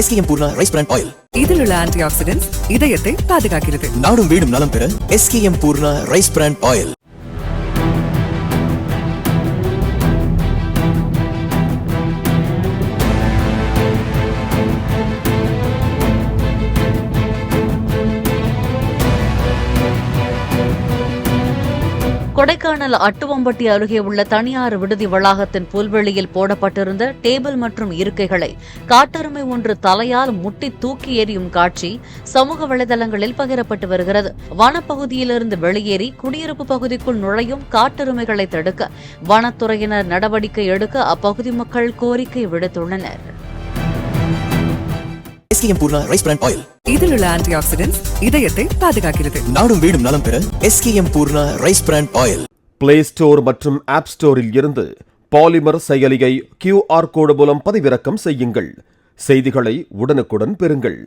SKM Poorna rice bran oil. இதில் உள்ள anti oxidants இதயத்தை பாதுகாக்கிறது. நாடும் வீடும் நலம் பெற SKM Poorna rice bran oil. Kodaikanal Attuvampatti அருகே உள்ள தனியார் விடுதி வளாகத்தின் புல்வெளியில் போடப்பட்டிருந்த டேபிள் மற்றும் இருக்கைகளை காட்டெருமை ஒன்று தலையால் முட்டி தூக்கி எறியும் காட்சி சமூக வலைதளங்களில் பகிரப்பட்டு வருகிறது. வனப்பகுதியிலிருந்து வெளியேறி குடியிருப்பு பகுதிக்குள் நுழையும் காட்டெருமைகளை தடுக்க வனத்துறையினர் நடவடிக்கை எடுக்க அப்பகுதி மக்கள் கோரிக்கை விடுத்துள்ளனர். SKM Poorna rice bran oil. இதில் உள்ள ஆன்டி ஆக்சிடென்ட்ஸ் இதயத்தை பாதுகாக்கிறது. நாடும் வீடும் நலம் பெற SKM Poorna rice bran oil. Play store மற்றும் ஆப் ஸ்டோரில் இருந்து பாலிமர் செயலியை QR கோடு மூலம் பதிவிறக்கம் செய்யுங்கள். செய்திகளை உடனுக்குடன் பெறுங்கள்.